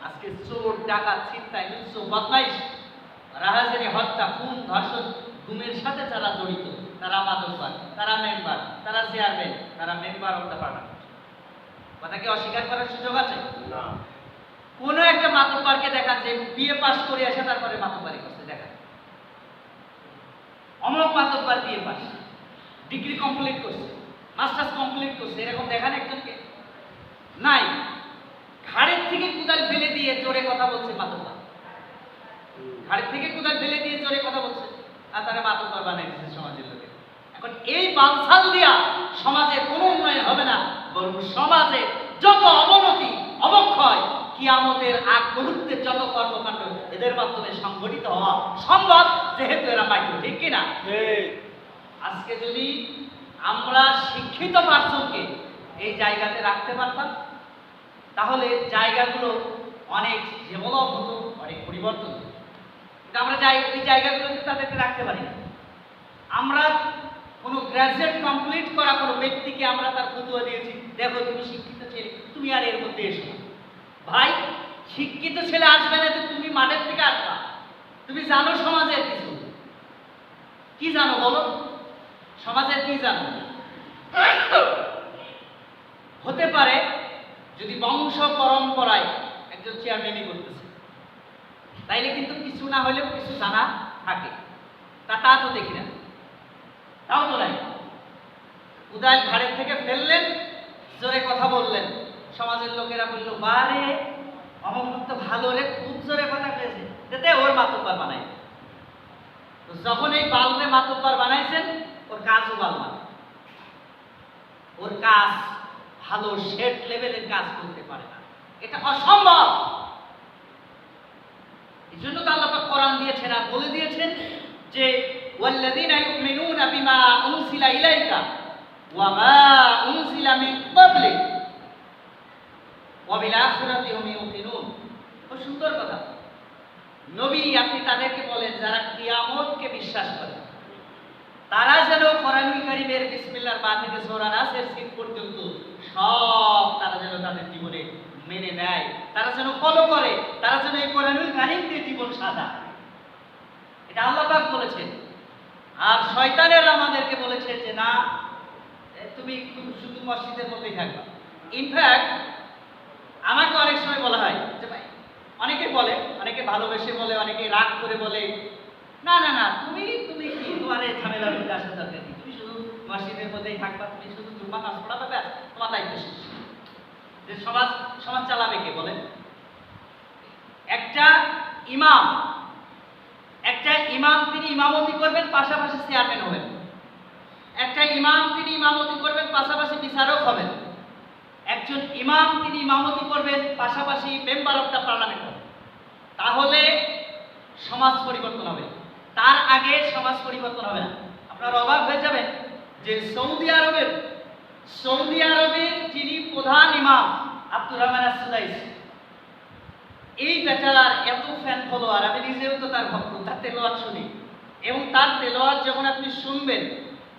আজকে চোর, ডাকাত, ছিনতাই, লুচ্ছ, বদমাইশ, রাহাজানি, হত্যা, খুন, ধর্ষণ, গুমের সাথে যারা জড়িত তারা মাদকবাজ, তারা মেম্বার, তারা চেয়ারম্যান, তারা মেম্বার অফ দ্য পার্লামেন্ট। কথাকে অস্বীকার করার সুযোগ আছে না। কোন একটা মাতব্বরকে দেখান যে বিএ পাস করে এসে তারপরে মাতব্বরি করছে, দেখান অমুক মাতব্বর বিএ পাস, ডিগ্রি কমপ্লিট করছে, মাস্টার্স কমপ্লিট করছে, এরকম দেখান একজনকে? নাই। ঘাড়ের থেকে কুদাল ফেলে দিয়ে জোরে কথা বলছে মাতব্বর, ঘাড়ের থেকে কুদাল ফেলে দিয়ে জোরে কথা বলছে, আর তারা মাতব্বর বানাই দিচ্ছে সমাজের লোকে। এখন এই বালছাল দিয়া সমাজে কোনো উন্নয়ন হবে না, বরং সমাজে যত অবনতি, অবক্ষয়, কিয়ামতের আগ মুহূর্তে যত কর্মকাণ্ড এদের মাধ্যমে সংগঠিত হওয়া সম্ভব, যেহেতু এরা মাইক্রো, ঠিক কিনা? আজকে যদি আমরা শিক্ষিত পার্সনকে এই জায়গাতে রাখতে পারতাম, তাহলে জায়গাগুলো অনেক ডেভেলপ হতো, অনেক পরিবর্তন হতো। কিন্তু আমরা এই জায়গাগুলোতে তাদেরকে রাখতে পারি না। আমরা কোনো গ্রাজুয়েট কমপ্লিট করা কোনো ব্যক্তিকে আমরা তার ফতুয়া দিয়েছি, দেখো তুমি শিক্ষিত ছেলে, তুমি আর এর মধ্যে এসো না। ভাই, শিক্ষিত ছেলে আসবে না তো তুমি মাঠের থেকে আসবা। তুমি জানো সমাজের কিছু, কি জানো বলো? সমাজের কি জানো? হতে পারে যদি বংশ পরম্পরায় একজন চেয়ারম্যানই করতেছে, তাইলে কিন্তু কিছু না হলেও কিছু জানা থাকে, তা তো দেখি না, তাও তো নাই। উদয় ঘাড়ের থেকে ফেললেন, জোরে কথা বললেন, সমাজের লোকেরা বললো, বারে অমুক তো ভালো রে, খুব জোরে কথা বলেছে, যেতে ওর মাতব্বর বানাই। তো যখন এই বালরে মাতব্বর বানাইছেন, ওর কাজও বালমা, ওর কাজ ভালো শেড লেভেলের কাজ করতে পারে না, এটা অসম্ভব। এই জন্য তো আল্লাহ পাক কোরআন দিয়েছেন আর বলে দিয়েছেন যে ওয়াল্লাযীনা ইউমিনুনা বিমা উনজিলা ইলাইকা ওয়া মা উনজিলা মিন ক্বাবলিক ওয়া বিল আখিরাতি হুম ইউকিনুন। খুব সুন্দর কথা। নবী, আপনি তাদেরকে বলেন যারা কিয়ামতকে বিশ্বাস করে, তারা যেন কোরআনুল কারীমের বিসমিল্লাহর বা থেকে সূরা নাসের সিন পর্যন্ত সব তারা যেন তাদের জীবনে মেনে নেয়, তারা যেন ফলো করে, তারা যেন এই কোরআনুল কারীম দিয়ে জীবন সাজায়। এটা আল্লাহ পাক বলেছেন। আর শয়তানেরা আমাদেরকে বলেছে যে না, তুমি শুধু মসজিদের মধ্যেই থাকবা। ইনফ্যাক্ট আমাকে অনেক সময় বলা হয় যে ভাই, অনেকে বলে, অনেকে ভালোবেসে বলে, অনেকে রাগ করে বলে, না না না, তুমি তুমি কি তোমার এই ঝামেলার মধ্যে আসার দরকার নেই, তুমি শুধু মসজিদের মধ্যেই থাকবা, তুমি শুধু জুম্মা নামাজ পড়াবে, ব্যাস তোমার দায়িত্ব শেষ। যে সমাজ চালাবে কে বলেন? একটা ইমাম তিনি ইমামতি করবেন, পাশাপাশি চেয়ারম্যান হবেন। একটা ইমাম তিনি ইমামতি করবেন, পাশাপাশি বিচারক হবেন। একজন ইমাম তিনি ইমামতি করবেন, পাশাপাশি মেম্বার অফ দ্য পার্লামেন্ট হবেন। তাহলে সমাজ পরিবর্তন হবে, তার আগে সমাজ পরিবর্তন হবে না। আপনারা অবাক হয়ে যাবেন যে সৌদি আরবের যিনি প্রধান ইমাম আব্দুর রহমান আস-সুদাইস, এই বেচারার এত ফ্যান ফলোয়ার, আমি নিজেও তো তার ভক্ত, তার তেলাওয়াত শুনি, এবং তার তেলাওয়াত যখন আপনি শুনবেন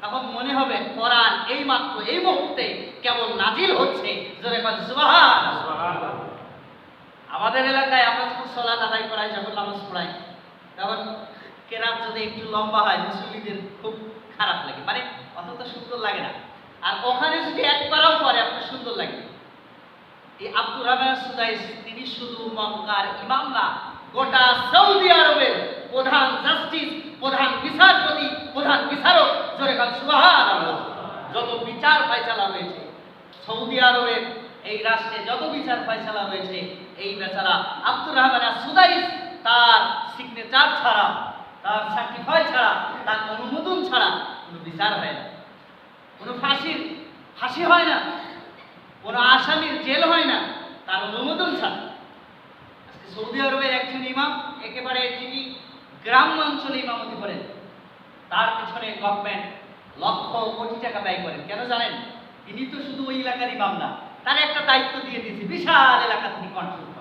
তখন মনে হবে কোরআন এই মাত্র এই মুহূর্তে কেবল নাজিল হচ্ছে। জোরে বলেন সুবহানাল্লাহ। আমাদের এলাকায় আমরা যখন সালাত আদায় করাই, যখন নামাজ পড়াই, তখন কেরাত যদি একটু লম্বা হয় মুসল্লিদের খুব খারাপ লাগে, মানে অত সুন্দর লাগে না। আর ওখানে যদি এক পারাও পরে আপনার সুন্দর লাগে। এই আব্দুর রহমান আস-সুদাইস তিনি শুধু মক্কার ইমাম না, গোটা সৌদি আরবের প্রধান জাস্টিস, প্রধান বিচারপতি, প্রধান বিচারক। জোরে বলেন সুবহানাল্লাহ। যত বিচার ফয়সালা হয়েছে সৌদি আরবের এই রাষ্ট্রে, যত বিচার ফয়সালা হয়েছে, এই বেচারা আব্দুর রহমান আস-সুদাইস তার সিগনেচার ছাড়া, তার সার্টিফাই ছাড়া, তার অনুমোদন ছাড়া কোনো বিচার হয় না, কোনো ফাঁসি হয় না, কোনো আসামির জেল হয় না তার অনুমোদন ছাড়া। আজকে সৌদি আরবের একজন ইমাম একেবারে যিনি গ্রামাঞ্চলে ইমামতি করেন, তার পিছনে গভর্নমেন্ট লক্ষ কোটি টাকা ব্যয় করেন। কেন জানেন? তিনি তো শুধু ওই এলাকার ইমাম না, তার একটা দায়িত্ব দিয়ে দিয়েছে, বিশাল এলাকা তিনি কন্ট্রোল করেন।